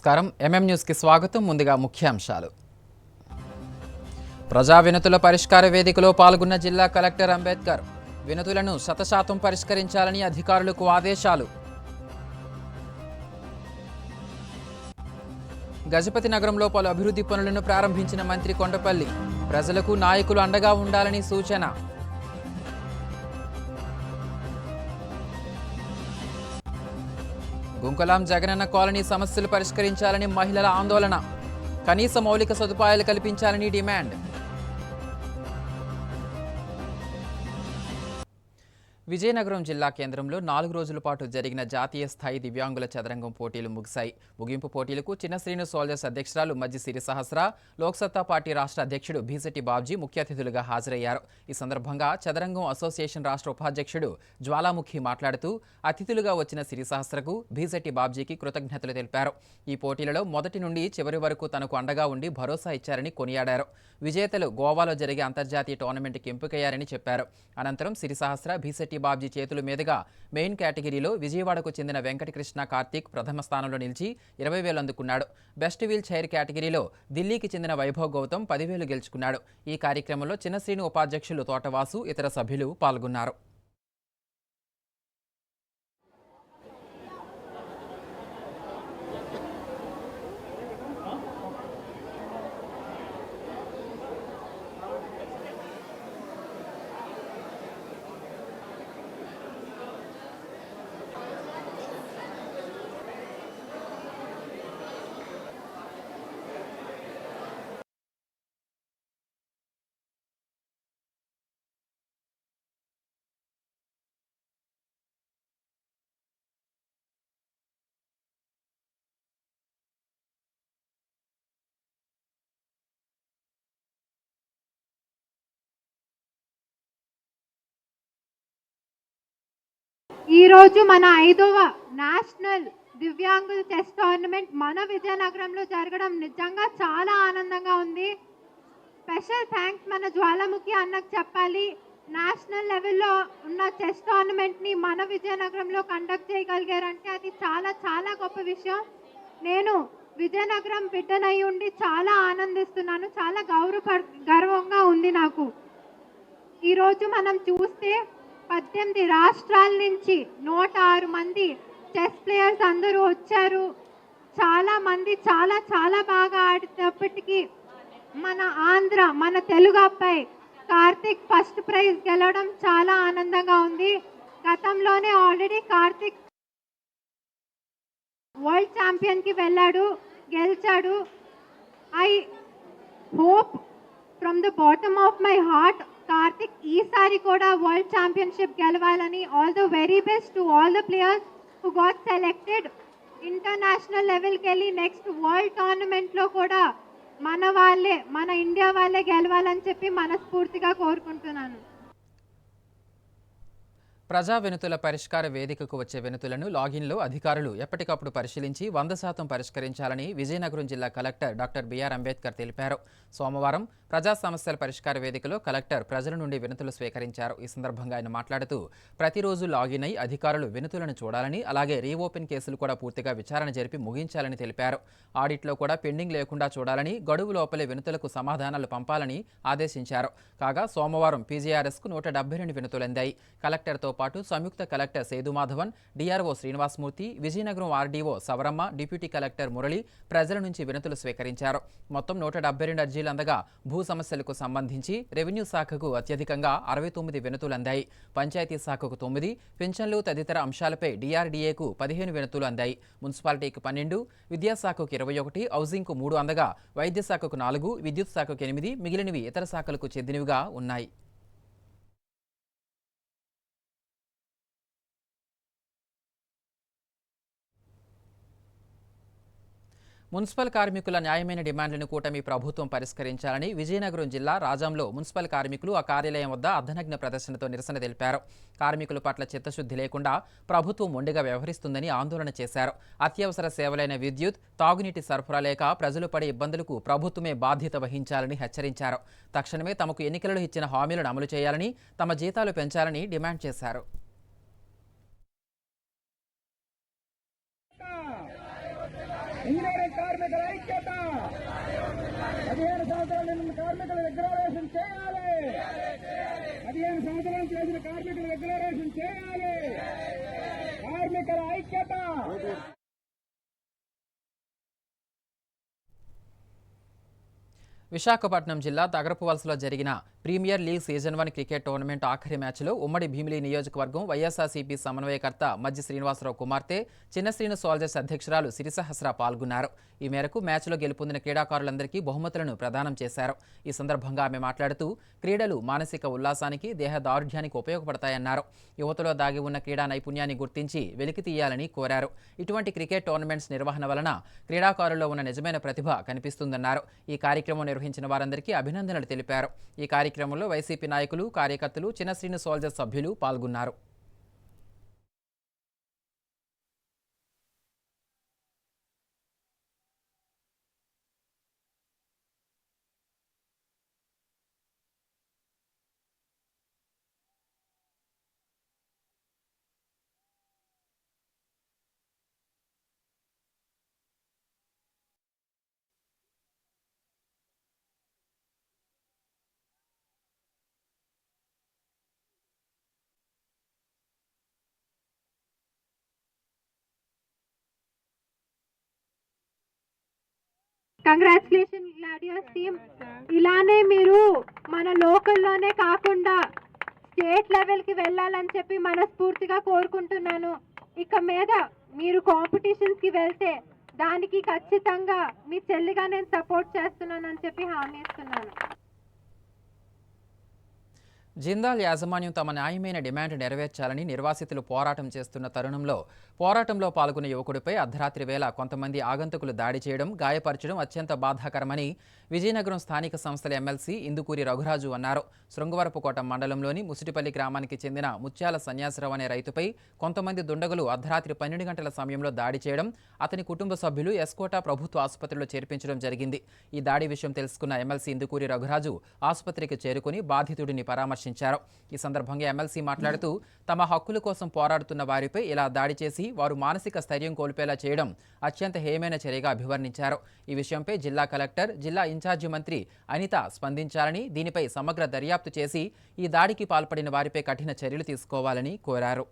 నమస్కారం. ఎంఎం న్యూస్కి స్వాగతం. ముందుగా ముఖ్యాంశాలు. ప్రజా వినతుల పరిష్కార వేదికలో పాల్గొన్న జిల్లా కలెక్టర్ అంబేద్కర్ వినతులను 100% పరిష్కరించాలని అధికారులకు ఆదేశాలు. గజపతి నగరంలో పలు అభివృద్ధి పనులను ప్రారంభించిన మంత్రి కొండపల్లి ప్రజలకు నాయకులు అండగా ఉండాలని సూచన. గుంకలాం జగనన్న కాలనీ సమస్యలు పరిష్కరించాలని మహిళల ఆందోళన. కనీస మౌలిక సదుపాయాలు కల్పించాలని డిమాండ్. విజయనగరం జిల్లా కేంద్రంలో 4 రోజుల పాటు జరిగిన జాతీయ స్థాయి దివ్యాంగుల చదరంగం పోటీలు ముగిశాయి. ముగింపు పోటీలకు చిన్న శ్రీను సోల్జర్స్ అధ్యక్షురాలు మజ్జి సిరి సహస్ర, లోక్సత్తా పార్టీ రాష్ట్ర అధ్యక్షుడు బీసెట్టి బాబ్జీ ముఖ్య అతిథులుగా హాజరయ్యారు. ఈ సందర్భంగా చదరంగం అసోసియేషన్ రాష్ట్ర ఉపాధ్యక్షుడు జ్వాలాముఖి మాట్లాడుతూ అతిథులుగా వచ్చిన సిరి సహస్రకు బీసెట్టి బాబ్జీకి కృతజ్ఞతలు తెలిపారు. ఈ పోటీలలో మొదటి నుండి చివరి వరకు తనకు అండగా ఉండి భరోసా ఇచ్చారని కొనియాడారు. విజేతలు గోవాలో జరిగే అంతర్జాతీయ టోర్నమెంట్కి ఎంపికయ్యారని చెప్పారు. అనంతరం సిరి సహస్ర బీసెట్టి బాబ్జీ చేతుల మీదుగా మెయిన్ కేటగిరీలో విజయవాడకు చెందిన వెంకటకృష్ణ కార్తీక్ ప్రథమ స్థానంలో నిలిచి 20,000 అందుకున్నాడు. బెస్ట్ వీల్ చైర్ కేటగిరీలో ఢిల్లీకి చెందిన వైభవ్ గౌతమ్ 10,000 గెలుచుకున్నాడు. ఈ కార్యక్రమంలో చిన్న శ్రీను ఉపాధ్యక్షులు తోటవాసు ఇతర సభ్యులు పాల్గొన్నారు. ఈరోజు మన 5వ నేషనల్ దివ్యాంగుల చెస్ టోర్నమెంట్ మన విజయనగరంలో జరగడం నిజంగా చాలా ఆనందంగా ఉంది. స్పెషల్ థ్యాంక్స్ మన జ్వాలాముఖి అన్నకు చెప్పాలి. నేషనల్ లెవెల్లో ఉన్న చెస్ టోర్నమెంట్ని మన విజయనగరంలో కండక్ట్ చేయగలిగారంటే అది చాలా చాలా గొప్ప విషయం. నేను విజయనగరం బిడ్డనై ఉండి చాలా ఆనందిస్తున్నాను. చాలా గర్వంగా ఉంది నాకు. ఈరోజు మనం చూస్తే 18 రాష్ట్రాల నుంచి 106 మంది చెస్ ప్లేయర్స్ అందరూ వచ్చారు. చాలా మంది చాలా చాలా బాగా ఆడేటప్పటికీ మన ఆంధ్ర మన తెలుగు అబ్బాయి కార్తిక్ ఫస్ట్ ప్రైజ్ గెలవడం చాలా ఆనందంగా ఉంది. గతంలోనే ఆల్రెడీ కార్తిక్ వరల్డ్ ఛాంపియన్కి వెళ్ళాడు, గెలిచాడు. I hope from the bottom of my heart Karthik ఈసారి కూడా వరల్డ్ ఛాంపియన్షిప్ గెలవాలని. All the very best to all the players who got selected. International లెవెల్కి వెళ్ళి నెక్స్ట్ వరల్డ్ టోర్నమెంట్లో కూడా మన ఇండియా వాళ్ళే గెలవాలని చెప్పి మనస్ఫూర్తిగా కోరుకుంటున్నాను. ప్రజా వినతుల పరిష్కార వేదికకు వచ్చే వినతులను లాగిన్లో అధికారులు ఎప్పటికప్పుడు పరిశీలించి 100% పరిష్కరించాలని విజయనగరం జిల్లా కలెక్టర్ డాక్టర్ బిఆర్ అంబేద్కర్ తెలిపారు. సోమవారం ప్రజా సమస్యల పరిష్కార వేదికలో కలెక్టర్ ప్రజల నుండి వినతులు స్వీకరించారు. ఈ సందర్భంగా ఆయన మాట్లాడుతూ ప్రతిరోజు లాగిన్ అయి అధికారులు వినతులను చూడాలని, అలాగే రీఓపెన్ కేసులు కూడా పూర్తిగా విచారణ జరిపి ముగించాలని తెలిపారు. ఆడిట్లో కూడా పెండింగ్ లేకుండా చూడాలని, గడువు లోపలే వినతులకు సమాధానాలు పంపాలని ఆదేశించారు. కాగా సోమవారం పీజీఆర్ఎస్కు 172 వినతులు అందాయి. కలెక్టర్తో పాటు సంయుక్త collector Sethumadhavan, DRO Srinivasamurthy, Vizianagaram RDO Savaramma, deputy collector Murali ప్రజల నుంచి వినతులు స్వీకరించారు. మొత్తం 172 అర్జీలు అందగా భూ సమస్యలకు సంబంధించి రెవెన్యూ శాఖకు అత్యధికంగా 69 వినతులు అందాయి. పంచాయతీ శాఖకు 9, పింఛన్లు తదితర అంశాలపై డిఆర్డీఏకు 15 వినతులు అందాయి. మున్సిపాలిటీకి 12, విద్యాశాఖకు 21, హౌసింగ్కు 3 అందగా వైద్య శాఖకు 4, విద్యుత్ శాఖకు 8, మిగిలినవి ఇతర శాఖలకు చెందినవిగా ఉన్నాయి. మున్సిపల్ కార్మికుల న్యాయమైన డిమాండ్లను కూటమి ప్రభుత్వం పరిష్కరించాలని విజయనగరం జిల్లా రాజంలో మున్సిపల్ కార్మికులు ఆ కార్యాలయం వద్ద అర్ధనగ్న ప్రదర్శనతో నిరసన తెలిపారు. కార్మికుల పట్ల చిత్తశుద్ధి లేకుండా ప్రభుత్వం మొండిగా వ్యవహరిస్తుందని ఆందోళన చేశారు. అత్యవసర సేవలైన విద్యుత్, తాగునీటి సరఫరా లేక ప్రజలు పడే ఇబ్బందులకు ప్రభుత్వమే బాధ్యత వహించాలని హెచ్చరించారు. తక్షణమే తమకు ఎన్నికలలో ఇచ్చిన హామీలను అమలు చేయాలని, తమ జీతాలు పెంచాలని డిమాండ్ చేశారు. ఇంజనీరింగ్ కార్మికుల ఐక్యత 15 సంవత్సరాల నిన్న కార్మికుల డిక్లరేషన్ చేయాలి 15 సంవత్సరాలు చేసిన కార్మికుల డిక్లరేషన్ చేయాలి కార్మికుల ఐక్యత విశాఖపట్నం జిల్లా తగరపువలసలో జరిగిన premier league season 1 cricket tournament ఆఖరి మ్యాచ్లో ఉమ్మడి భీమిలి నియోజకవర్గం వైఎస్ఆర్సీపీ సమన్వయకర్త మజ్జి శ్రీనివాసరావు కుమార్తె చిన్న శ్రీను సోల్జర్స్ అధ్యక్షురాలు సిరిసహస్ర పాల్గొన్నారు. ఈ మేరకు మ్యాచ్లో గెలుపొందిన క్రీడాకారులందరికీ బహుమతులను ప్రదానం చేశారు. ఈ సందర్భంగా ఆమె మాట్లాడుతూ క్రీడలు మానసిక ఉల్లాసానికి దేహ దారుఢ్యానికి ఉపయోగపడతాయన్నారు. యువతలో దాగి ఉన్న క్రీడా నైపుణ్యాన్ని గుర్తించి వెలికి తీయాలని కోరారు. ఇటువంటి క్రికెట్ టోర్నమెంట్స్ నిర్వహణ వలన క్రీడాకారుల్లో ఉన్న నిజమైన ప్రతిభ కనిపిస్తుందన్నారు. ఈ కార్యక్రమం నిర్వహించిన వారందరికీ అభినందనలు తెలిపారు. ఈ కార్యక్రమంలో వైసీపీ నాయకులు, కార్యకర్తలు, చిన్న శ్రీను సోల్జర్స్ సభ్యులు పాల్గొన్నారు. Congratulation Gladios team. ఇలానే మీరు మన లోకల్లోనే కాకుండా స్టేట్ లెవెల్కి వెళ్ళాలని చెప్పి మనస్ఫూర్తిగా కోరుకుంటున్నాను. ఇక మీద మీరు కాంపిటీషన్స్కి వెళ్తే దానికి ఖచ్చితంగా మీ చెల్లిగా నేను సపోర్ట్ చేస్తున్నానని చెప్పి హామీ ఇస్తున్నాను. జిందాల్ యాజమాన్యం తమ న్యాయమైన డిమాండ్ నెరవేర్చాలని నిర్వాసితులు పోరాటం చేస్తున్న తరుణంలో పోరాటంలో పాల్గొన్న యువకుడిపై అర్ధరాత్రి వేళ కొంతమంది ఆగంతకులు దాడి చేయడం, గాయపరచడం అత్యంత బాధాకరమని విజయనగరం స్థానిక సంస్థల ఎమ్మెల్సీ ఇందుకూరి రఘురాజు అన్నారు. శృంగవరపుకోట మండలంలోని ముసిటిపల్లి గ్రామానికి చెందిన ముత్యాల సన్యాసరావు అనే రైతుపై కొంతమంది దుండగులు అర్ధరాత్రి 12 గంటల సమయంలో దాడి చేయడం, అతని కుటుంబ సభ్యులు ఎస్కోట ప్రభుత్వ ఆసుపత్రిలో చేర్పించడం జరిగింది. ఈ దాడి విషయం తెలుసుకున్న ఎమ్మెల్సీ ఇందుకూరి రఘురాజు ఆసుపత్రికి చేరుకుని బాధితుడిని పరామర్శించారు. ఈ సందర్భంగా ఎమ్మెల్సీ మాట్లాడుతూ తమ హక్కుల కోసం పోరాడుతున్న వారిపై ఇలా దాడి చేసి వారు మానసిక స్థైర్యం కోల్పోయేలా చేయడం అత్యంత హేయమైన చర్యగా అభివర్ణించారు. ఈ విషయంపై జిల్లా కలెక్టర్, జిల్లా ఇన్ఛార్జి మంత్రి అనిత స్పందించాలని, దీనిపై సమగ్ర దర్యాప్తు చేసి ఈ దాడికి పాల్పడిన వారిపై కఠిన చర్యలు తీసుకోవాలని కోరారు.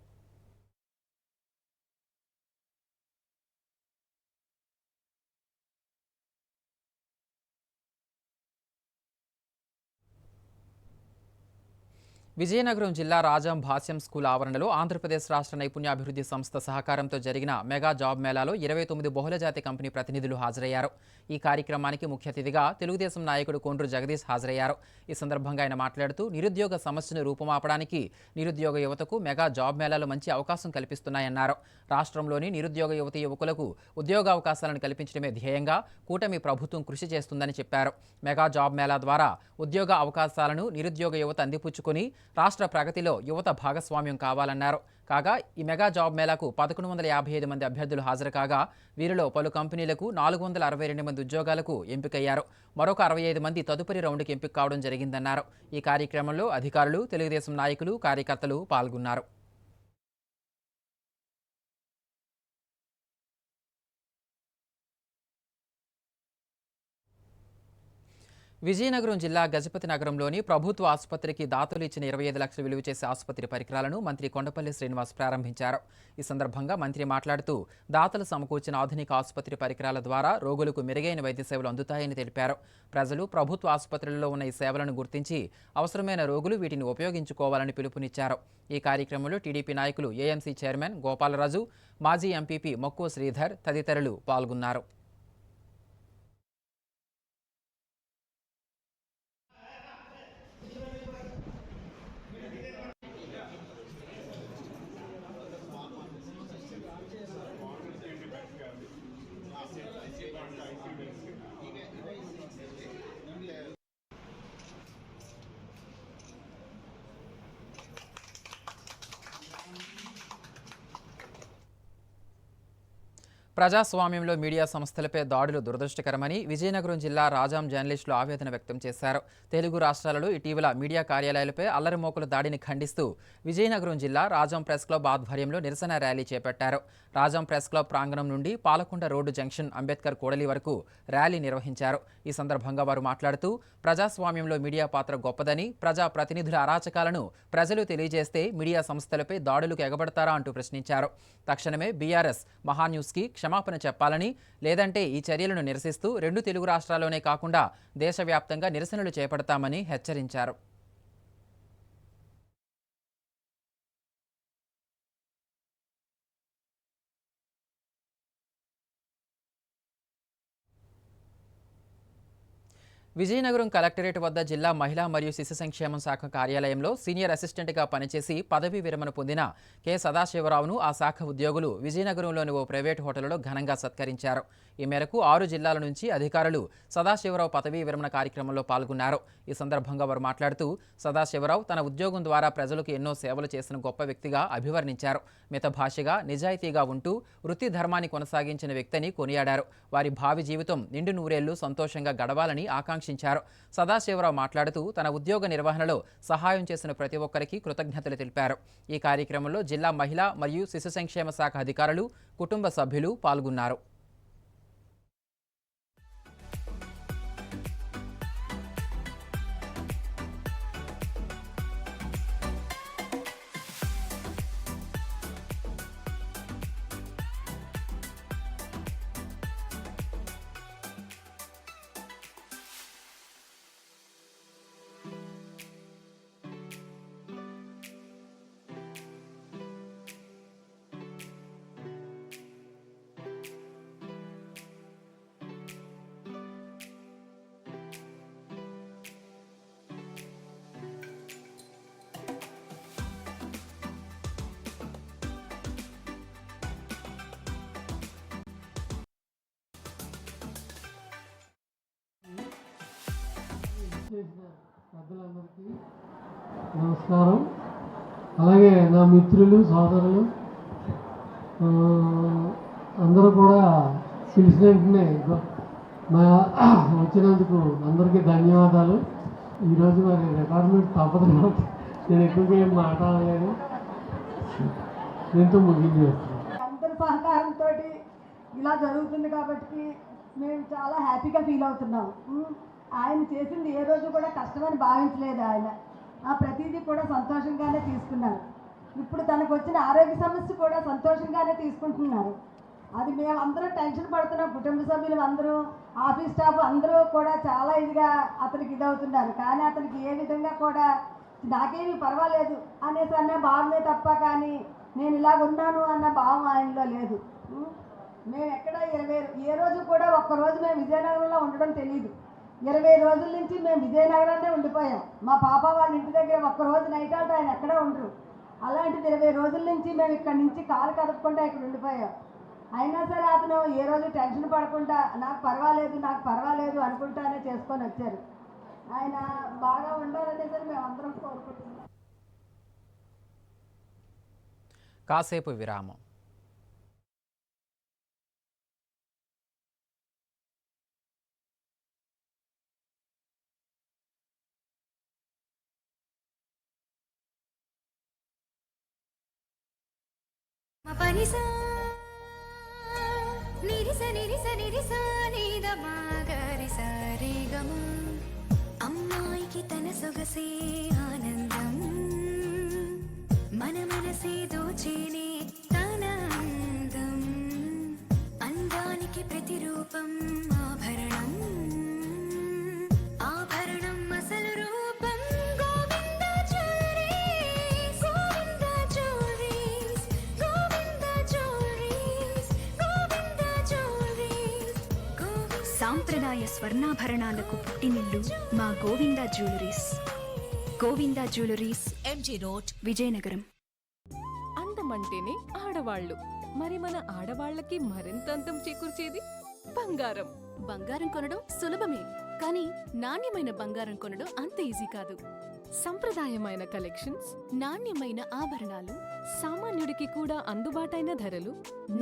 విజయనగరం జిల్లా రాజాం భాష్యం స్కూల్ ఆవరణలో ఆంధ్రప్రదేశ్ రాష్ట్ర నైపుణ్యాభివృద్ధి సంస్థ సహకారంతో జరిగిన మెగా జాబ్ మేళాలో 29 బహుళజాతి కంపెనీ ప్రతినిధులు హాజరయ్యారు. ఈ కార్యక్రమానికి ముఖ్య అతిథిగా తెలుగుదేశం నాయకుడు కొండ్రు జగదీష్ హాజరయ్యారు. ఈ సందర్భంగా ఆయన మాట్లాడుతూ నిరుద్యోగ సమస్యను రూపుమాపడానికి నిరుద్యోగ యువతకు మెగా జాబ్ మేళాలు మంచి అవకాశం కల్పిస్తున్నాయన్నారు. రాష్ట్రంలోని నిరుద్యోగ యువతీ యువకులకు ఉద్యోగావకాశాలను కల్పించడమే ధ్యేయంగా కూటమి ప్రభుత్వం కృషి చేస్తుందని చెప్పారు. మెగా జాబ్ మేళా ద్వారా ఉద్యోగ అవకాశాలను నిరుద్యోగ యువత అందిపుచ్చుకొని రాష్ట్ర ప్రగతిలో యువత భాగస్వామ్యం కావాలన్నారు. కాగా ఈ మెగా జాబ్ మేళాకు 1155 మంది అభ్యర్థులు హాజరు కాగా వీరిలో పలు కంపెనీలకు 462 మంది ఉద్యోగాలకు ఎంపికయ్యారు. మరొక 65 మంది తదుపరి రౌండ్కి ఎంపిక కావడం జరిగిందన్నారు. ఈ కార్యక్రమంలో అధికారులు, తెలుగుదేశం నాయకులు, కార్యకర్తలు పాల్గొన్నారు. విజయనగరం జిల్లా గజపతి నగరంలోని ప్రభుత్వ ఆసుపత్రికి దాతలు ఇచ్చిన 25 లక్షలు విలువ చేసే ఆసుపత్రి పరికరాలను మంత్రి కొండపల్లి శ్రీనివాస్ ప్రారంభించారు. ఈ సందర్భంగా మంత్రి మాట్లాడుతూ దాతలు సమకూర్చిన ఆధునిక ఆసుపత్రి పరికరాల ద్వారా రోగులకు మెరుగైన వైద్య సేవలు అందుతాయని తెలిపారు. ప్రజలు ప్రభుత్వ ఆసుపత్రులలో ఉన్న ఈ సేవలను గుర్తించి అవసరమైన రోగులు వీటిని ఉపయోగించుకోవాలని పిలుపునిచ్చారు. ఈ కార్యక్రమంలో టీడీపీ నాయకులు, ఏఎంసీ చైర్మన్ గోపాలరాజు, మాజీ ఎంపీపీ మక్కువ శ్రీధర్ తదితరులు పాల్గొన్నారు. ప్రజాస్వామ్యంలో మీడియా సంస్థలపై దాడులు దురదృష్టకరమని విజయనగరం జిల్లా రాజాం జర్నలిస్టులు ఆవేదన వ్యక్తం చేశారు. తెలుగు రాష్ట్రాలలో ఇటీవల మీడియా కార్యాలయాలపై అల్లరిమోకల దాడిని ఖండిస్తూ విజయనగరం జిల్లా రాజాం ప్రెస్ క్లబ్ ఆధ్వర్యంలో నిరసన ర్యాలీ చేపట్టారు. రాజాం ప్రెస్ క్లబ్ ప్రాంగణం నుండి పాలకొండ రోడ్డు జంక్షన్ అంబేద్కర్ కూడలి వరకు ర్యాలీ నిర్వహించారు. ఈ సందర్భంగా వారు మాట్లాడుతూ ప్రజాస్వామ్యంలో మీడియా పాత్ర గొప్పదని, ప్రజా ప్రతినిధుల అరాచకాలను ప్రజలు తెలియజేస్తే మీడియా సంస్థలపై దాడులకు ఎగబడతారా అంటూ ప్రశ్నించారు. తక్షణమే బీఆర్ఎస్ మహాన్యూస్కి క్షమాపణ చెప్పాలని, లేదంటే ఈ చర్యలను నిరసిస్తూ 2 తెలుగు రాష్ట్రాల్లోనే కాకుండా దేశవ్యాప్తంగా నిరసనలు చేపడతామని హెచ్చరించారు. విజయనగరం కలెక్టరేట్ వద్ద జిల్లా మహిళా మరియు శిశు సంక్షేమ శాఖ కార్యాలయంలో సీనియర్ అసిస్టెంట్గా పనిచేసి పదవీ విరమణ పొందిన కె సదాశివరావును ఆ శాఖ ఉద్యోగులు విజయనగరంలోని ఓ ప్రైవేటు హోటల్లో ఘనంగా సత్కరించారు. ఈ మేరకు 6 జిల్లాల నుంచి అధికారులు సదాశివరావు పదవీ విరమణ కార్యక్రమంలో పాల్గొన్నారు. ఈ సందర్భంగా వారు మాట్లాడుతూ సదాశివరావు తన ఉద్యోగం ద్వారా ప్రజలకు ఎన్నో సేవలు చేసిన గొప్ప వ్యక్తిగా అభివర్ణించారు. మితభాషగా, నిజాయితీగా ఉంటూ వృత్తి ధర్మాన్ని కొనసాగించిన వ్యక్తిని కొనియాడారు. వారి భావి జీవితం నిండు నూరేళ్లు సంతోషంగా గడవాలని ఆకాంక్షించారు. సదాశివరావు మాట్లాడుతూ తన ఉద్యోగ నిర్వహణలో సహాయం చేసిన ప్రతి ఒక్కరికి కృతజ్ఞతలు తెలిపారు. ఈ కార్యక్రమంలో జిల్లా మహిళా మరియు శిశు సంక్షేమ శాఖ అధికారులు, కుటుంబ సభ్యులు పాల్గొన్నారు. చేసిన పెద్దలందరికీ నమస్కారం. అలాగే నా మిత్రులు, సోదరులు అందరూ కూడా పిలిచిన వెంటనే వచ్చినందుకు అందరికీ ధన్యవాదాలు. ఈరోజు మరి రిక్వైర్మెంట్ తప్పదు కాబట్టి నేను ఎక్కువగా ఏం మాట్లాడలేదు. దీంతో ముగించేస్తున్నాను. అందరి సహకారంతో ఇలా జరుగుతుంది కాబట్టి మేము చాలా హ్యాపీగా ఫీల్ అవుతున్నాం. ఆయన చేసింది ఏ రోజు కూడా కష్టమని భావించలేదు. ఆయన ప్రతిదీ కూడా సంతోషంగానే తీసుకున్నారు. ఇప్పుడు తనకు వచ్చిన ఆరోగ్య సమస్య కూడా సంతోషంగానే తీసుకుంటున్నారు. అది మేము అందరూ టెన్షన్ పడుతున్నాం. కుటుంబ సభ్యులు అందరూ, ఆఫీస్ స్టాఫ్ అందరూ కూడా చాలా ఇదిగా అతనికి ఇదవుతున్నారు. కానీ అతనికి ఏ విధంగా కూడా నాకేమీ పర్వాలేదు అనేసి అన్న భావమే తప్ప కానీ నేను ఇలాగ ఉన్నాను అన్న భావం ఆయనలో లేదు. మేము ఎక్కడ ఏ రోజు కూడా ఒక్కరోజు మేము విజయనగరంలో ఉండడం తెలియదు. 20 రోజుల నుంచి మేము విజయనగరంలో ఉండిపోయాం. మా పాప వాళ్ళ ఇంటి దగ్గర ఒక్కరోజు నైట్ అవుట్ ఆయన ఎక్కడా ఉండరు. అలాంటిది 20 రోజుల నుంచి మేము ఇక్కడి నుంచి కాలు కదపకుండా ఇక్కడ ఉండిపోయాం. అయినా సరే అతను ఏ రోజు టెన్షన్ పడకుండా నాకు పర్వాలేదు అనుకుంటానే చేసుకొని వచ్చారు. ఆయన బాగా ఉండాలనే సరే మేము అందరం కోరుకుంటున్నాం. కాసేపు విరామం. మపనిసా నిరిస నిరిస నిరిస నీద మాగరిస రేగమ అమ్మాయికి తన సొగసే ఆనందం మన మనసే దోచేనే తన అందం అందానికి ప్రతిరూపం ఆభరణం ఆభరణం అసలు రూపం Govinda jewelleries Govinda jewelleries Govinda jewelleries Govinda jewelleries సాంప్రదాయ స్వర్ణాభరణాలకు పుట్టినిల్లు మా Govinda jewelleries. Govinda jewelleries, MG road, Vizianagaram. అందమంటేనే ఆడవాళ్ళు. మరి మన ఆడవాళ్ళకి మరింత అందం చేకూర్చేది బంగారం. బంగారం కొనడం సులభమే, కానీ నాణ్యమైన బంగారం కొనడం అంత ఈజీ కాదు. సంప్రదాయమైన కలెక్షన్స్, నాణ్యమైన ఆభరణాలు, సామాన్యుడికి కూడా అందుబాటైన ధరలు,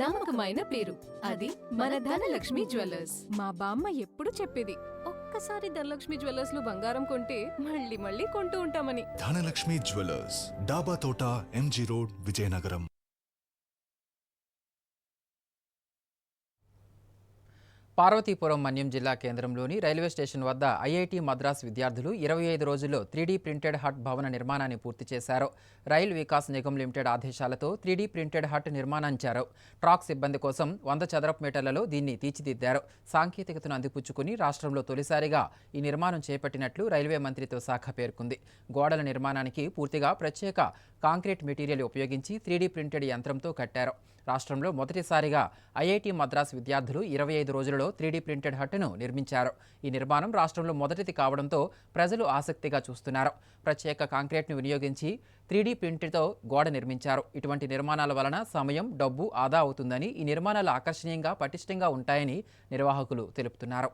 నమ్మకమైన పేరు, అది మన ధనలక్ష్మి జ్యువెలర్స్. మా బామ్మ ఎప్పుడు చెప్పేది, ఒక్కసారి ధనలక్ష్మి జ్యువెలర్స్ లో బంగారం కొంటే మళ్ళీ మళ్ళీ కొంటూ ఉంటామని. ధనలక్ష్మి జ్యువెలర్స్, డాబా తోట, ఎంజీ రోడ్, విజయనగరం. పార్వతీపురం మన్యం జిల్లా కేంద్రంలోని రైల్వే స్టేషన్ వద్ద ఐఐటి మద్రాస్ విద్యార్థులు 25 రోజుల్లో 3D ప్రింటెడ్ హట్ భవన నిర్మాణాన్ని పూర్తి చేశారు. రైల్ వికాస్ నిగమ్ లిమిటెడ్ ఆదేశాలతో 3D ప్రింటెడ్ హట్ నిర్మాణించారు. ట్రాక్ సిబ్బంది కోసం 100 చదరపు మీటర్లలో దీన్ని తీర్చిదిద్దారు. సాంకేతికతను అందిపుచ్చుకుని రాష్ట్రంలో తొలిసారిగా ఈ నిర్మాణం చేపట్టినట్లు రైల్వే మంత్రిత్వ శాఖ పేర్కొంది. గోడల నిర్మాణానికి పూర్తిగా ప్రత్యేక కాంక్రీట్ మెటీరియల్ ఉపయోగించి 3D ప్రింటెడ్ యంత్రంతో కట్టారు. రాష్ట్రంలో మొదటిసారిగా ఐఐటి మద్రాస్ విద్యార్థులు 25 రోజులలో 3D ప్రింటెడ్ హట్ను నిర్మించారు. ఈ నిర్మాణం రాష్ట్రంలో మొదటిది కావడంతో ప్రజలు ఆసక్తిగా చూస్తున్నారు. ప్రత్యేక కాంక్రీట్ను వినియోగించి 3D ప్రింట్తో గోడ నిర్మించారు. ఇటువంటి నిర్మాణాల వలన సమయం, డబ్బు ఆదా అవుతుందని, ఈ నిర్మాణాలు ఆకర్షణీయంగా, పటిష్టంగా ఉంటాయని నిర్వాహకులు తెలుపుతున్నారు.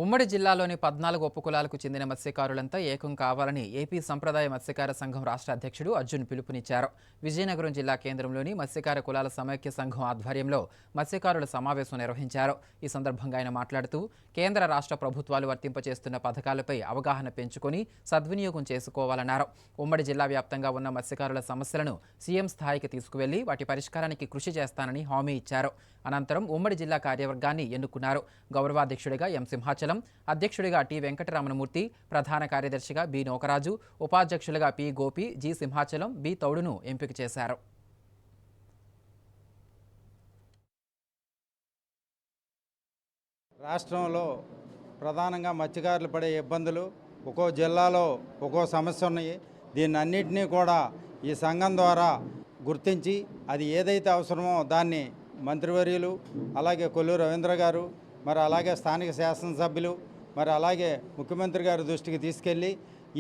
ఉమ్మడి జిల్లాలోని 14 ఉపకులాలకు చెందిన మత్స్యకారులంతా ఏకం కావాలని ఏపీ సంప్రదాయ మత్స్యకార సంఘం రాష్ట్ర అధ్యక్షుడు అర్జున్ పిలుపునిచ్చారు. విజయనగరం జిల్లా కేంద్రంలోని మత్స్యకార కులాల సమైక్య సంఘం ఆధ్వర్యంలో మత్స్యకారుల సమావేశం నిర్వహించారు. ఈ సందర్భంగా ఆయన మాట్లాడుతూ కేంద్ర రాష్ట్ర ప్రభుత్వాలు వర్తింపచేస్తున్న పథకాలపై అవగాహన పెంచుకొని సద్వినియోగం చేసుకోవాలన్నారు. ఉమ్మడి జిల్లా వ్యాప్తంగా ఉన్న మత్స్యకారుల సమస్యలను సీఎం స్థాయికి తీసుకువెళ్లి వాటి పరిష్కారానికి కృషి చేస్తానని హామీ ఇచ్చారు. అనంతరం ఉమ్మడి జిల్లా కార్యవర్గాన్ని ఎన్నుకున్నారు. గౌరవాధ్యక్షుడిగా ఎం సింహాచలం, అధ్యక్షుడిగా టి వెంకటరమణమూర్తి, ప్రధాన కార్యదర్శిగా బి నోకరాజు, ఉపాధ్యక్షులుగా P Gopi, G Simhachalam, B తౌడును ఎంపిక చేశారు. రాష్ట్రంలో ప్రధానంగా మత్స్యకారులు పడే ఇబ్బందులు ఒక్కో జిల్లాలో ఒక్కో సమస్య ఉన్నాయి. దీన్ని అన్నింటినీ కూడా ఈ సంఘం ద్వారా గుర్తించి అది ఏదైతే అవసరమో దాన్ని మంత్రివర్యులు, అలాగే కొల్లూరు రవీంద్ర గారు, మరి అలాగే స్థానిక శాసనసభ్యులు, మరి అలాగే ముఖ్యమంత్రి గారి దృష్టికి తీసుకెళ్ళి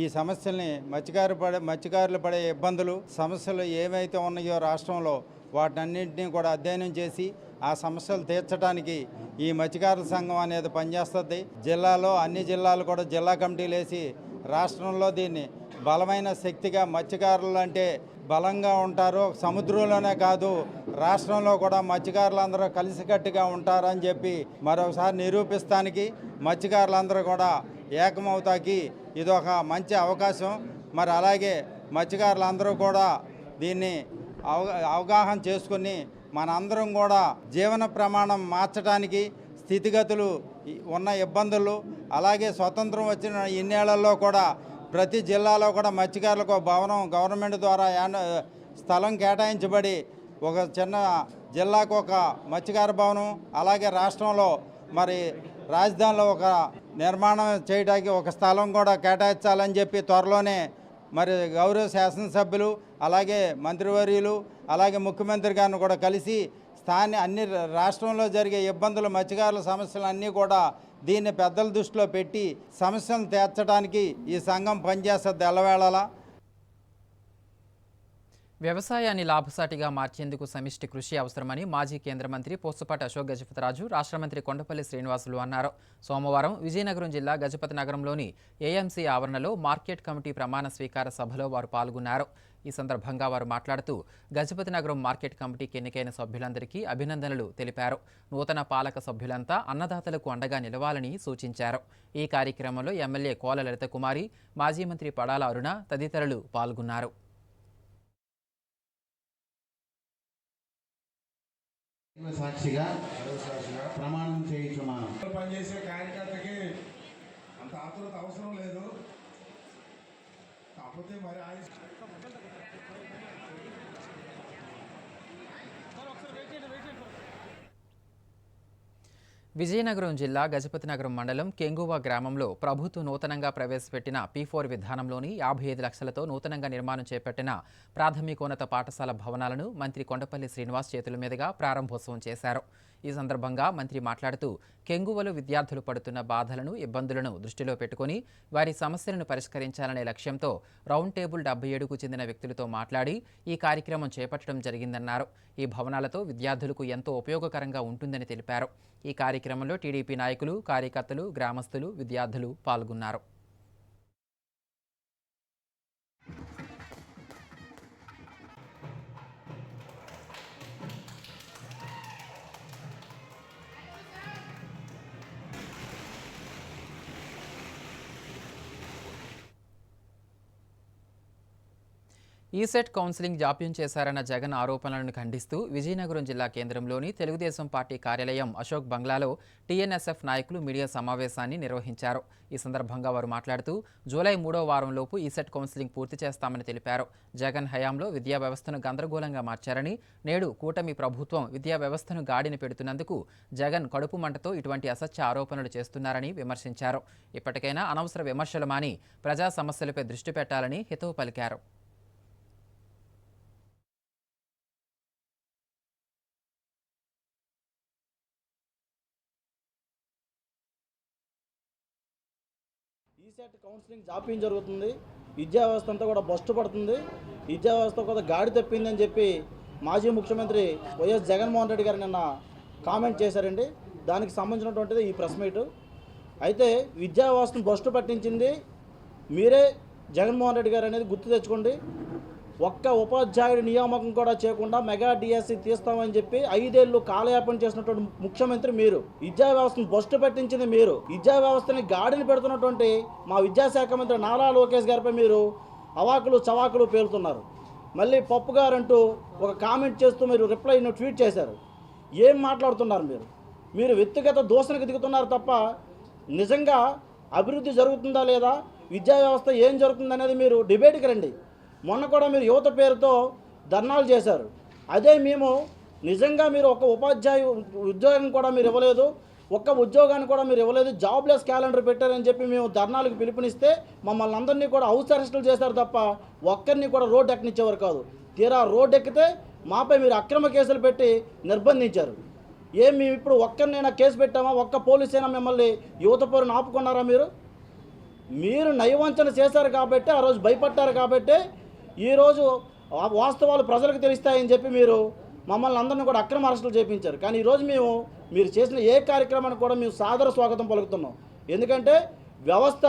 ఈ సమస్యల్ని మత్స్యకారులు పడే ఇబ్బందులు, సమస్యలు ఏవైతే ఉన్నాయో రాష్ట్రంలో వాటన్నింటినీ కూడా అధ్యయనం చేసి ఆ సమస్యలు తీర్చడానికి ఈ మత్స్యకారుల సంఘం అనేది పనిచేస్తుంది. జిల్లాలో అన్ని జిల్లాలు కూడా జిల్లా కమిటీలు వేసి రాష్ట్రంలో దీన్ని బలమైన శక్తిగా, మత్స్యకారులు అంటే బలంగా ఉంటారు, సముద్రంలోనే కాదు రాష్ట్రంలో కూడా మత్స్యకారులందరూ కలిసికట్టుగా ఉంటారని చెప్పి మరొకసారి నిరూపిస్తానికి మత్స్యకారులందరూ కూడా ఏకమవుతాకి ఇదొక మంచి అవకాశం. మరి అలాగే మత్స్యకారులందరూ కూడా దీన్ని అవగాహన చేసుకుని మనందరం కూడా జీవన ప్రమాణం మార్చడానికి, స్థితిగతులు ఉన్న ఇబ్బందులు, అలాగే స్వతంత్రం వచ్చిన ఇన్నేళ్లలో కూడా ప్రతి జిల్లాలో కూడా మత్స్యకారులకు భవనం గవర్నమెంట్ ద్వారా స్థలం కేటాయించబడి ఒక చిన్న జిల్లాకు ఒక మత్స్యకార భవనం, అలాగే రాష్ట్రంలో మరి రాజధానిలో ఒక నిర్మాణం చేయడానికి ఒక స్థలం కూడా కేటాయించాలని చెప్పి త్వరలోనే మరి గౌరవ శాసనసభ్యులు, అలాగే మంత్రివర్యులు, అలాగే ముఖ్యమంత్రి గారిని కూడా కలిసి అన్ని రాష్ట్రంలో జరిగే ఇబ్బందులు, మత్స్యకారుల సమస్యలు అన్నీ కూడా దీన్ని పెద్దల దృష్టిలో పెట్టి సమస్యలను తీర్చడానికి ఈ సంఘం పనిచేస్తుంది ఎల్లవేళలా. వ్యవసాయాన్ని లాభసాటిగా మార్చేందుకు సమిష్టి కృషి అవసరమని మాజీ కేంద్ర మంత్రి పోసుపాటి అశోక్ గజపతిరాజు రాష్ట్ర మంత్రి కొండపల్లి శ్రీనివాసులు అన్నారు. సోమవారం విజయనగరం జిల్లా గజపతి నగరంలోని ఏఎంసీ ఆవరణలో మార్కెట్ కమిటీ ప్రమాణ స్వీకార సభలో వారు పాల్గొన్నారు. ఈ సందర్భంగా వారు మాట్లాడుతూ గజపతి నగరం మార్కెట్ కమిటీకి ఎన్నికైన సభ్యులందరికీ అభినందనలు తెలిపారు. నూతన పాలక సభ్యులంతా అన్నదాతలకు అండగా నిలవాలని సూచించారు. ఈ కార్యక్రమంలో ఎమ్మెల్యే కోల లలిత కుమారి, మాజీ మంత్రి పడాల అరుణ తదితరులు పాల్గొన్నారు. సాక్షిగా ప్రమాణం చేయించున్నాను. పనిచేసే కార్యకర్తకి అంత ఆతురత అవసరం లేదు. కాకపోతే మరి విజయనగరం జిల్లా గజపతి నగరం మండలం కెంగువ గ్రామంలో ప్రభుత్వం నూతనంగా ప్రవేశపెట్టిన P4 విధానంలోని 55 లక్షలతో నూతనంగా నిర్మాణం చేపట్టిన ప్రాథమికోన్నత పాఠశాల భవనాలను మంత్రి కొండపల్లి శ్రీనివాస్ చేతుల మీదుగా ప్రారంభోత్సవం చేశారు. ఈ సందర్భంగా మంత్రి మాట్లాడుతూ కెంగువలో విద్యార్థులు పడుతున్న బాధలను, ఇబ్బందులను దృష్టిలో పెట్టుకుని వారి సమస్యలను పరిష్కరించాలనే లక్ష్యంతో రౌండ్ టేబుల్ 77కు చెందిన వ్యక్తులతో మాట్లాడి ఈ కార్యక్రమం చేపట్టడం జరిగిందన్నారు. ఈ భవనాలతో విద్యార్థులకు ఎంతో ఉపయోగకరంగా ఉంటుందని తెలిపారు. ఈ కార్యక్రమంలో టీడీపీ నాయకులు, కార్యకర్తలు, గ్రామస్తులు, విద్యార్థులు పాల్గొన్నారు. ఈసెట్ కౌన్సిలింగ్ జాప్యం చేశారన్న జగన్ ఆరోపణలను ఖండిస్తూ విజయనగరం జిల్లా కేంద్రంలోని తెలుగుదేశం పార్టీ కార్యాలయం అశోక్ బంగ్లాలో టీఎన్ఎస్ఎఫ్ నాయకులు మీడియా సమావేశాన్ని నిర్వహించారు. ఈ సందర్భంగా వారు మాట్లాడుతూ జూలై 3వ వారంలోపు ఈసెట్ కౌన్సిలింగ్ పూర్తి చేస్తామని తెలిపారు. జగన్ హయాంలో విద్యా వ్యవస్థను గందరగోళంగా మార్చారని, నేడు కూటమి ప్రభుత్వం విద్యా వ్యవస్థను గాడిన పెడుతున్నందుకు జగన్ కడుపు మంటతో ఇటువంటి అసత్య ఆరోపణలు చేస్తున్నారని విమర్శించారు. ఇప్పటికైనా అనవసర విమర్శలు మాని ప్రజా సమస్యలపై దృష్టి పెట్టాలని హితవు పలికారు. ఈసెట్ కౌన్సిలింగ్ జాప్యం జరుగుతుంది. విద్యా వ్యవస్థ అంతా కూడా బస్టు పడుతుంది. విద్యా వ్యవస్థ కూడా గాడి తప్పిందని చెప్పి మాజీ ముఖ్యమంత్రి వైఎస్ జగన్మోహన్ రెడ్డి గారు నిన్న కామెంట్ చేశారండి. దానికి సంబంధించినటువంటిది ఈ ప్రెస్ మీటు. అయితే విద్యా వ్యవస్థను బస్టు పట్టించింది మీరే జగన్మోహన్ రెడ్డి గారు అనేది గుర్తు తెచ్చుకోండి. ఒక్క ఉపాధ్యాయుడి నియామకం కూడా చేయకుండా మెగా డిఎస్సి తీస్తామని చెప్పి 5 ఏళ్ళు కాలయాపన చేసినటువంటి ముఖ్యమంత్రి మీరు. విద్యా వ్యవస్థను బస్టు పట్టించింది మీరు. విద్యా వ్యవస్థని గాడిని పెడుతున్నటువంటి మా విద్యాశాఖ మంత్రి నారా లోకేష్ గారిపై మీరు అవాకులు చవాకులు పేలుతున్నారు. మళ్ళీ పప్పు గారంటూ ఒక కామెంట్ చేస్తూ మీరు రిప్లై ట్వీట్ చేశారు. ఏం మాట్లాడుతున్నారు మీరు? మీరు వ్యక్తిగత దూషణకు దిగుతున్నారు తప్ప నిజంగా అభివృద్ధి జరుగుతుందా లేదా, విద్యా వ్యవస్థ ఏం జరుగుతుంది అనేది మీరు డిబేట్కి రండి. మొన్న కూడా మీరు యువత పేరుతో ధర్నాలు చేశారు. అదే మేము నిజంగా మీరు ఒక ఉపాధ్యాయు ఉద్యోగం కూడా మీరు ఇవ్వలేదు, ఒక్క ఉద్యోగాన్ని కూడా మీరు ఇవ్వలేదు, జాబ్లెస్ క్యాలెండర్ పెట్టారని చెప్పి మేము ధర్నాలకు పిలుపునిస్తే మమ్మల్ని అందరినీ కూడా హౌస్ అరెస్టులు చేశారు తప్ప ఒక్కరిని కూడా రోడ్డు ఎక్కనిచ్చేవారు కాదు. తీరా రోడ్డు ఎక్కితే మాపై మీరు అక్రమ కేసులు పెట్టి నిర్బంధించారు. ఏం మేము ఇప్పుడు ఒక్కరినైనా కేసు పెట్టామా? ఒక్క పోలీసైనా మిమ్మల్ని యువత పేరును ఆపుకున్నారా? మీరు నయవంచన చేశారు కాబట్టి, ఆ రోజు భయపడ్డారు కాబట్టి ఈరోజు వాస్తవాలు ప్రజలకు తెలుస్తాయని చెప్పి మీరు మమ్మల్ని అందరినీ కూడా అక్రమ అరెస్టులు చేయించారు. కానీ ఈరోజు మీరు చేసిన ఏ కార్యక్రమానికి కూడా మేము సాదర స్వాగతం పలుకుతున్నాం. ఎందుకంటే వ్యవస్థ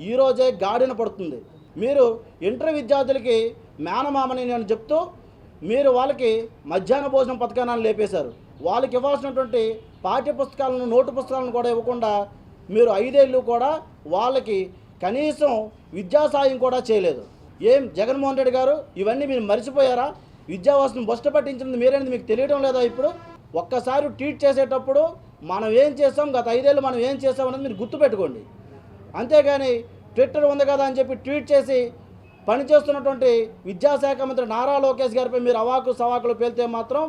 ఈరోజే గాడిన పడుతుంది. మీరు ఇంటర్ విద్యార్థులకి మేనమామని నేను చెప్తూ మీరు వాళ్ళకి మధ్యాహ్న భోజనం పథకాన్ని లేపేశారు. వాళ్ళకి ఇవ్వాల్సినటువంటి పాఠ్య పుస్తకాలను, నోటు పుస్తకాలను కూడా ఇవ్వకుండా మీరు 5 ఏళ్ళు కూడా వాళ్ళకి కనీసం విద్యా సాయం కూడా చేయలేదు. ఏం జగన్మోహన్ రెడ్డి గారు ఇవన్నీ మీరు మర్చిపోయారా? విద్యా వ్యవస్థను బస్టు పట్టించినది మీరేది మీకు తెలియడం లేదా? ఇప్పుడు ఒక్కసారి ట్వీట్ చేసేటప్పుడు మనం ఏం చేస్తాం, గత 5 ఏళ్ళు మనం ఏం చేస్తాం అనేది మీరు గుర్తుపెట్టుకోండి. అంతేగాని ట్విట్టర్ ఉంది కదా అని చెప్పి ట్వీట్ చేసి పనిచేస్తున్నటువంటి విద్యాశాఖ మంత్రి నారా లోకేష్ గారిపై మీరు అవాకు సవాకులు పేలితే మాత్రం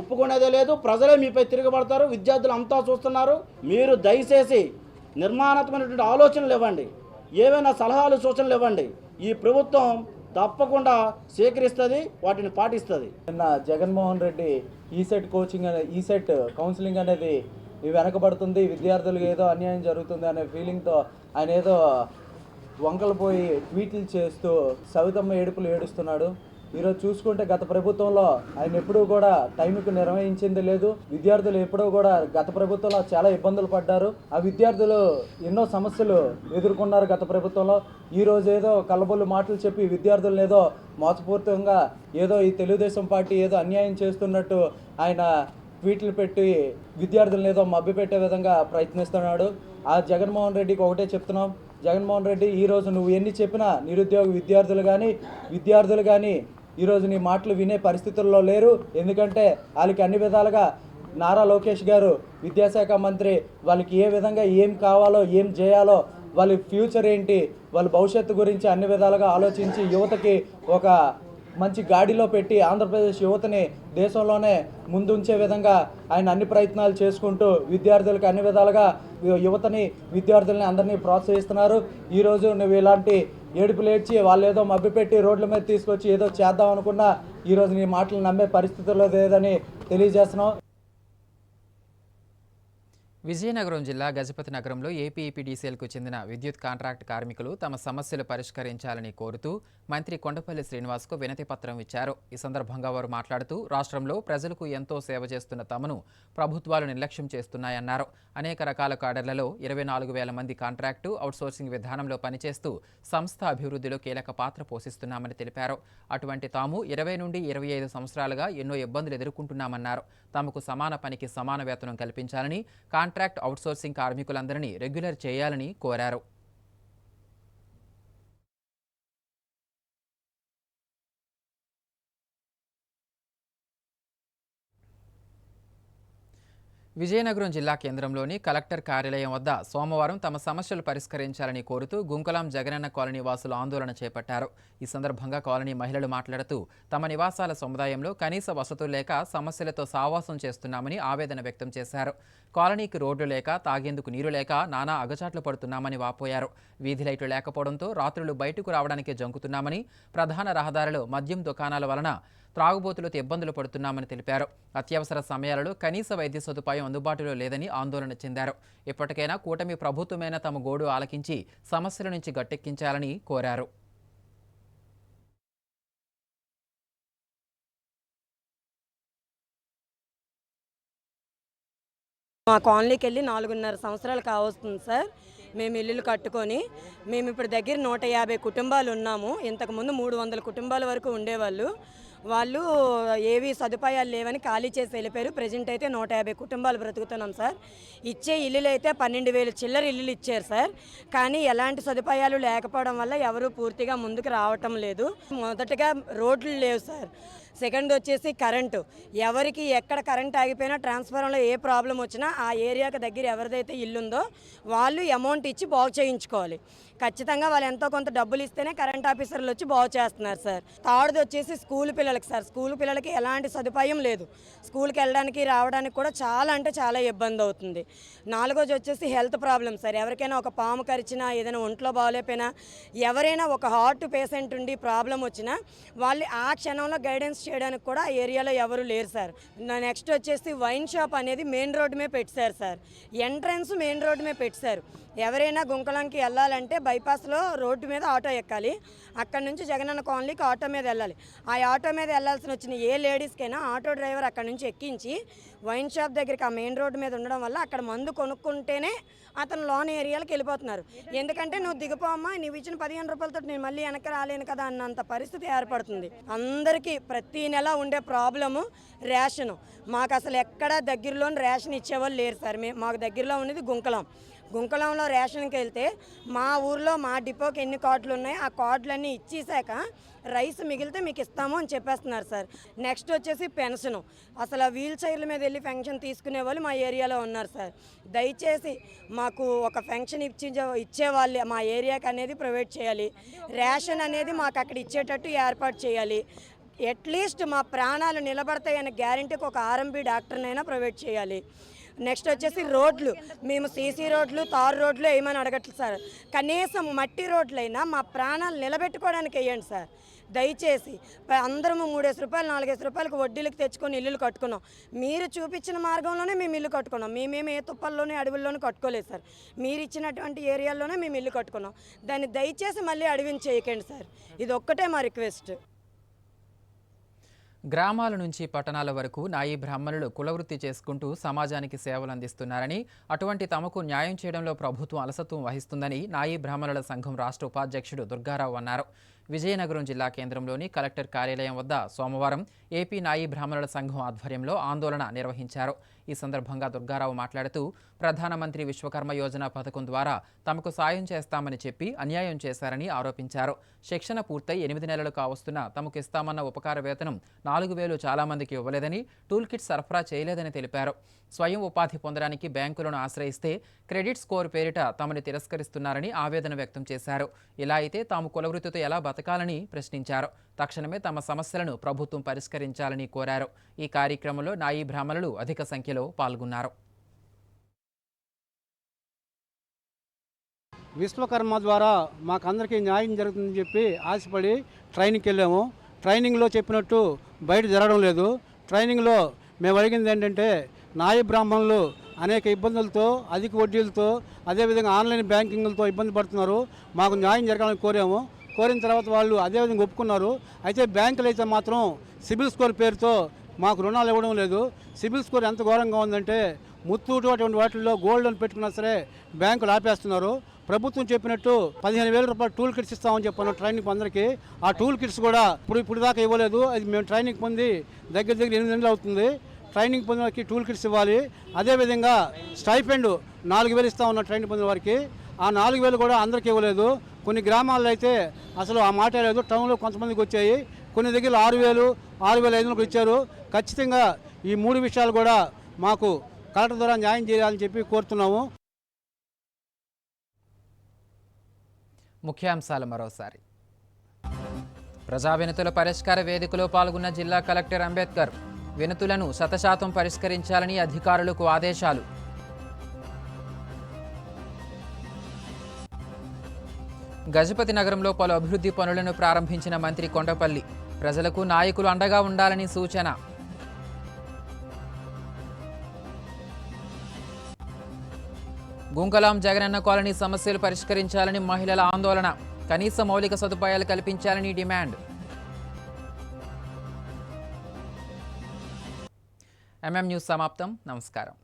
ఒప్పుకునేదే లేదు. ప్రజలే మీపై తిరగబడతారు. విద్యార్థులు అంతా చూస్తున్నారు. మీరు దయచేసి నిర్మాణాత్మకమైనటువంటి ఆలోచనలు ఇవ్వండి, ఏవైనా సలహాలు సూచనలు ఇవ్వండి. ఈ ప్రభుత్వం తప్పకుండా స్వీకరిస్తుంది, వాటిని పాటిస్తుంది. నిన్న Jaganmohan Reddy ECET ECET counselling అనేది వెనకబడుతుంది, విద్యార్థులకు ఏదో అన్యాయం జరుగుతుంది అనే ఫీలింగ్తో ఆయన ఏదో వంకలు పోయి ట్వీట్లు చేస్తూ సవితమ్మ ఏడుపులు ఏడుస్తున్నాడు. ఈరోజు చూసుకుంటే గత ప్రభుత్వంలో ఆయన ఎప్పుడూ కూడా టైంకి నిర్వహించింది లేదు. విద్యార్థులు ఎప్పుడూ కూడా గత ప్రభుత్వంలో చాలా ఇబ్బందులు పడ్డారు. ఆ విద్యార్థులు ఎన్నో సమస్యలు ఎదుర్కొన్నారు గత ప్రభుత్వంలో. ఈరోజు ఏదో కల్లబొల్లు మాటలు చెప్పి విద్యార్థులను ఏదో మోసపూరితంగా ఏదో ఈ తెలుగుదేశం పార్టీ ఏదో అన్యాయం చేస్తున్నట్టు ఆయన ట్వీట్లు పెట్టి విద్యార్థులను ఏదో మభ్యపెట్టే విధంగా ప్రయత్నిస్తున్నాడు. ఆ జగన్మోహన్ రెడ్డికి ఒకటే చెప్తున్నాం, జగన్మోహన్ రెడ్డి ఈరోజు నువ్వు ఎన్ని చెప్పినా నిరుద్యోగ విద్యార్థులు కానీ ఈరోజు నీ మాటలు వినే పరిస్థితుల్లో లేరు. ఎందుకంటే వాళ్ళకి అన్ని విధాలుగా నారా లోకేష్ గారు విద్యాశాఖ మంత్రి వాళ్ళకి ఏ విధంగా ఏం కావాలో ఏం చేయాలో వాళ్ళ ఫ్యూచర్ ఏంటి వాళ్ళ భవిష్యత్తు గురించి అన్ని విధాలుగా ఆలోచించి యువతకి ఒక మంచి గాడిలో పెట్టి ఆంధ్రప్రదేశ్ యువతని దేశంలోనే ముందుంచే విధంగా ఆయన అన్ని ప్రయత్నాలు చేసుకుంటూ విద్యార్థులకు అన్ని విధాలుగా యువతని విద్యార్థులని అందరినీ ప్రోత్సహిస్తున్నారు. ఈరోజు నువ్వు ఇలాంటి ఏడుపులు ఏడ్చి వాళ్ళు ఏదో మభ్యపెట్టి రోడ్ల మీద తీసుకొచ్చి ఏదో చేద్దాం అనుకున్నా ఈరోజు నీ మాటలు నమ్మే పరిస్థితుల్లో లేదని తెలియజేస్తున్నాం. విజయనగరం జిల్లా గజపతి నగరంలో ఏపీఈపీడీసీఎల్కు చెందిన విద్యుత్ కాంట్రాక్ట్ కార్మికులు తమ సమస్యలు పరిష్కరించాలని కోరుతూ మంత్రి కొండపల్లి శ్రీనివాస్కు వినతి పత్రం ఇచ్చారు. ఈ సందర్భంగా వారు మాట్లాడుతూ రాష్ట్రంలో ప్రజలకు ఎంతో సేవ చేస్తున్న తమను ప్రభుత్వాలు నిర్లక్ష్యం చేస్తున్నాయన్నారు. అనేక రకాల కాడర్లలో 24,000 మంది కాంట్రాక్టు అవుట్సోర్సింగ్ విధానంలో పనిచేస్తూ సంస్థ అభివృద్ధిలో కీలక పాత్ర పోషిస్తున్నామని తెలిపారు. అటువంటి తాము 20 నుండి 25 సంవత్సరాలుగా ఎన్నో ఇబ్బందులు ఎదుర్కొంటున్నామన్నారు. తమకు సమాన పనికి సమాన వేతనం కల్పించాలని, కాంట్రాక్ట్ అవుట్సోర్సింగ్ కార్మికులందరినీ రెగ్యులర్ చేయాలని కోరారు. విజయనగరం జిల్లా కేంద్రంలోని కలెక్టర్ కార్యాలయం వద్ద సోమవారం తమ సమస్యలు పరిష్కరించాలని కోరుతూ గుంకలాం జగనన్న కాలనీ వాసులు ఆందోళన చేపట్టారు. ఈ సందర్భంగా కాలనీ మహిళలు మాట్లాడుతూ తమ నివాసాల సముదాయంలో కనీస వసతులు లేక సమస్యలతో సావాసం చేస్తున్నామని ఆవేదన వ్యక్తం చేశారు. కాలనీకి రోడ్లు లేక, తాగేందుకు నీరు లేక నానా అగచాట్లు పడుతున్నామని వాపోయారు. వీధి లైట్లు లేకపోవడంతో రాత్రులు బయటకు రావడానికే జంకుతున్నామని, ప్రధాన రహదారిలో మద్యం దుకాణాల వలన త్రాగుబోతులతో ఇబ్బందులు పడుతున్నామని తెలిపారు. అత్యవసర సమయాలలో కనీస వైద్య సదుపాయం అందుబాటులో లేదని ఆందోళన చెందారు. ఇప్పటికైనా కూటమి ప్రభుత్వమైన తమ గోడు ఆలకించి సమస్యల నుంచి గట్టెక్కించాలని కోరారు. మా కాలనీకి వెళ్ళి 4.5 సంవత్సరాలు కావస్తుంది సార్. మేము ఇల్లులు కట్టుకొని మేము ఇప్పుడు దగ్గర 150 కుటుంబాలు ఉన్నాము. ఇంతకుముందు 300 కుటుంబాల వరకు ఉండేవాళ్ళు. వాళ్ళు ఏవి సదుపాయాలు లేవని ఖాళీ చేసి వెళ్ళిపోయారు. ప్రజెంట్ అయితే 150 కుటుంబాలు బ్రతుకుతున్నాం సార్. ఇచ్చే ఇల్లులు అయితే 12,000 చిల్లర ఇల్లులు ఇచ్చారు సార్. కానీ ఎలాంటి సదుపాయాలు లేకపోవడం వల్ల ఎవరు పూర్తిగా ముందుకు రావటం లేదు. మొదటగా రోడ్లు లేవు సార్. సెకండ్ వచ్చేసి కరెంటు. ఎవరికి ఎక్కడ కరెంట్ ఆగిపోయినా ట్రాన్స్ఫార్మర్లో ఏ ప్రాబ్లం వచ్చినా ఆ ఏరియాకి దగ్గర ఎవరిదైతే ఇల్లుందో వాళ్ళు అమౌంట్ ఇచ్చి బాగు చేయించుకోవాలి. ఖచ్చితంగా వాళ్ళు ఎంతో కొంత డబ్బులు ఇస్తేనే కరెంట్ ఆఫీసర్లు వచ్చి బాగు చేస్తున్నారు సార్. థర్డ్ వచ్చేసి స్కూల్ పిల్లలకి సార్. స్కూల్ పిల్లలకి ఎలాంటి సదుపాయం లేదు. స్కూల్కి వెళ్ళడానికి రావడానికి కూడా చాలా అంటే చాలా ఇబ్బంది అవుతుంది. నాలుగోది వచ్చేసి హెల్త్ ప్రాబ్లమ్ సార్. ఎవరికైనా ఒక పాము కరిచినా, ఏదైనా ఒంట్లో బాగోలేకపోయినా, ఎవరైనా ఒక హార్ట్ పేషెంట్ ఉండి ప్రాబ్లం వచ్చినా వాళ్ళు ఆ క్షణంలో గైడెన్స్ చేయడానికి కూడా ఆ ఏరియాలో ఎవరు లేరు సార్. నెక్స్ట్ వచ్చేసి వైన్ షాప్ అనేది మెయిన్ రోడ్డు మీద పెట్టారు సార్. ఎంట్రన్స్ మెయిన్ రోడ్డు మీద పెట్టారు. ఎవరైనా గుంకలంకి వెళ్ళాలంటే బైపాస్లో రోడ్డు మీద ఆటో ఎక్కాలి. అక్కడ నుంచి జగనన్న కాలనీకి ఆటో మీద వెళ్ళాలి. ఆ ఆటో మీద వెళ్ళాల్సిన వచ్చిన ఏ లేడీస్కైనా ఆటో డ్రైవర్ అక్కడ నుంచి ఎక్కించి వైన్ షాప్ దగ్గరికి ఆ మెయిన్ రోడ్డు మీద ఉండడం వల్ల అక్కడ మందు కొనుక్కుంటేనే అతను లోన్ ఏరియాలకు వెళ్ళిపోతున్నారు. ఎందుకంటే నువ్వు దిగిపోమ్మా, నువ్వు ఇచ్చిన 15 రూపాయలతో నేను మళ్ళీ వెనక్కి రాలేను కదా అన్నంత పరిస్థితి ఏర్పడుతుంది. అందరికీ ప్రతి నెల ఉండే ప్రాబ్లము రేషను. మాకు అసలు ఎక్కడ దగ్గరలోని రేషన్ ఇచ్చేవాళ్ళు లేరు సార్. మాకు దగ్గరలో ఉన్నది గుంకలంలో రేషన్కి వెళ్తే మా ఊర్లో మా డిపోకి ఎన్ని కార్డులు ఉన్నాయో ఆ కార్డులన్నీ ఇచ్చేసాక రైస్ మిగిలితే మీకు ఇస్తాము అని చెప్పేస్తున్నారు సార్. నెక్స్ట్ వచ్చేసి పెన్షను. అసలు వీల్ చైర్ల మీద వెళ్ళి పెన్షన్ తీసుకునే వాళ్ళు మా ఏరియాలో ఉన్నారు సార్. దయచేసి మాకు ఒక పెన్షన్ ఇచ్చేవాళ్ళు మా ఏరియాకి అనేది ప్రొవైడ్ చేయాలి. రేషన్ అనేది మాకు అక్కడ ఇచ్చేటట్టు ఏర్పాటు చేయాలి. అట్లీస్ట్ మా ప్రాణాలు నిలబడతాయనే గ్యారంటీకి ఒక ఆర్ఎంపీ డాక్టర్నైనా ప్రొవైడ్ చేయాలి. నెక్స్ట్ వచ్చేసి రోడ్లు. మేము సీసీ రోడ్లు, తారు రోడ్లు వేయమని అడగట్లేదు సార్. కనీసం మట్టి రోడ్లైనా మా ప్రాణాలు నిలబెట్టుకోవడానికి వేయండి సార్. దయచేసి అందరము 3 రూపాయలు 4 రూపాయలకు వడ్డీలకు తెచ్చుకొని ఇల్లులు కట్టుకున్నాం. మీరు చూపించిన మార్గంలోనే మేము ఇల్లు కట్టుకున్నాం. మేమేమి ఏ తుప్పల్లోనే అడవుల్లోనే కట్టుకోలేదు సార్. మీరు ఇచ్చినటువంటి ఏరియాల్లోనే మేము ఇల్లు కట్టుకున్నాం. దాన్ని దయచేసి మళ్ళీ అడవిని చేయకండి సార్. ఇది ఒక్కటే మా రిక్వెస్ట్. గ్రామాల నుంచి పట్టణాల వరకు నాయీ బ్రాహ్మణులు కులవృత్తి చేసుకుంటూ సమాజానికి సేవలు అందిస్తున్నారని, అటువంటి తమకు న్యాయం చేయడంలో ప్రభుత్వం అలసత్వం వహిస్తుందని నాయీ బ్రాహ్మణుల సంఘం రాష్ట్ర ఉపాధ్యక్షుడు దుర్గారావు అన్నారు. విజయనగరం జిల్లా కేంద్రంలోని కలెక్టర్ కార్యాలయం వద్ద సోమవారం ఏపీ నాయీ బ్రాహ్మణుల సంఘం ఆధ్వర్యంలో ఆందోళన నిర్వహించారు. ఈ సందర్భంగా దుర్గారావు మాట్లాడుతూ, ప్రధానమంత్రి విశ్వకర్మ యోజన పథకం ద్వారా తమకు సాయం చేస్తామని చెప్పి అన్యాయం చేశారని ఆరోపించారు. శిక్షణ పూర్తయి 8 నెలలు కావస్తున్నా తమకు ఇస్తామన్న ఉపకార వేతనం 4,000 చాలామందికి ఇవ్వలేదని, టూల్ కిట్ సరఫరా చేయలేదని తెలిపారు. స్వయం ఉపాధి పొందడానికి బ్యాంకులను ఆశ్రయిస్తే క్రెడిట్ స్కోర్ పేరిట తమని తిరస్కరిస్తున్నారని ఆవేదన వ్యక్తం చేశారు. ఇలా అయితే తాము కులవృత్తితో ఎలా బతకాలని ప్రశ్నించారు. తక్షణమే తమ సమస్యలను ప్రభుత్వం పరిష్కరించాలని కోరారు. ఈ కార్యక్రమంలో నాయీ బ్రాహ్మణులు అధిక సంఖ్యలో పాల్గొన్నారు. విశ్వకర్మ ద్వారా మాకందరికీ న్యాయం జరుగుతుందని చెప్పి ఆశపడి ట్రైనింగ్కి వెళ్ళాము. ట్రైనింగ్లో చెప్పినట్టు బయట జరగడం లేదు. ట్రైనింగ్లో మేము అడిగింది ఏంటంటే, నాయీ బ్రాహ్మణులు అనేక ఇబ్బందులతో, అధిక వడ్డీలతో, అదేవిధంగా ఆన్లైన్ బ్యాంకింగ్లతో ఇబ్బంది పడుతున్నారు. మాకు న్యాయం జరగాలని కోరాము. కోరిన తర్వాత వాళ్ళు అదేవిధంగా ఒప్పుకున్నారు. అయితే బ్యాంకులు అయితే మాత్రం సిబిల్ స్కోర్ పేరుతో మాకు రుణాలు ఇవ్వడం లేదు. సిబిల్ స్కోర్ ఎంత ఘోరంగా ఉందంటే, ముత్తూటు అటువంటి వాటిల్లో గోల్డ్ లోన్ పెట్టుకున్నా సరే బ్యాంకులు ఆపేస్తున్నారు. ప్రభుత్వం చెప్పినట్టు 15,000 రూపాయలు టూల్ కిట్స్ ఇస్తామని చెప్పాను ట్రైనింగ్ అందరికీ. ఆ టూల్ కిట్స్ కూడా ఇప్పుడు దాకా ఇవ్వలేదు. అది మేము ట్రైనింగ్ పొంది దగ్గర 8 నెలలు అవుతుంది. ట్రైనింగ్ పొందిన వారికి టూల్ కిట్స్ ఇవ్వాలి. అదేవిధంగా స్టైఫెండ్ 4,000 ఇస్తామన్న ట్రైనింగ్ పొందిన వారికి. ఆ 4,000 కూడా అందరికీ ఇవ్వలేదు. కొన్ని గ్రామాల్లో అయితే అసలు ఆ మాట లేదు. టౌన్లో కొంతమందికి వచ్చాయి. కొన్ని దగ్గర 6,000, 6,500 ఇచ్చారు. ఖచ్చితంగా ఈ 3 విషయాలు కూడా మాకు కలెక్టర్ ద్వారా న్యాయం చేయాలని చెప్పి కోరుతున్నాము. ముఖ్యాంశాలు మరోసారి. ప్రజా వినతుల పరిష్కార వేదికలో పాల్గొన్న జిల్లా కలెక్టర్ అంబేద్కర్. వినతులను 100% పరిష్కరించాలని అధికారులకు ఆదేశాలు. గజపతి నగరంలో పలు అభివృద్ధి పనులను ప్రారంభించిన మంత్రి కొండపల్లి. ప్రజలకు నాయకులు అండగా ఉండాలని సూచన. గుంకలాం జగనన్న కాలనీ సమస్యలు పరిష్కరించాలని మహిళల ఆందోళన. కనీస మౌలిక సదుపాయాలు కల్పించాలని డిమాండ్. ఎంఎం న్యూస్ సమాప్తం. నమస్కారం.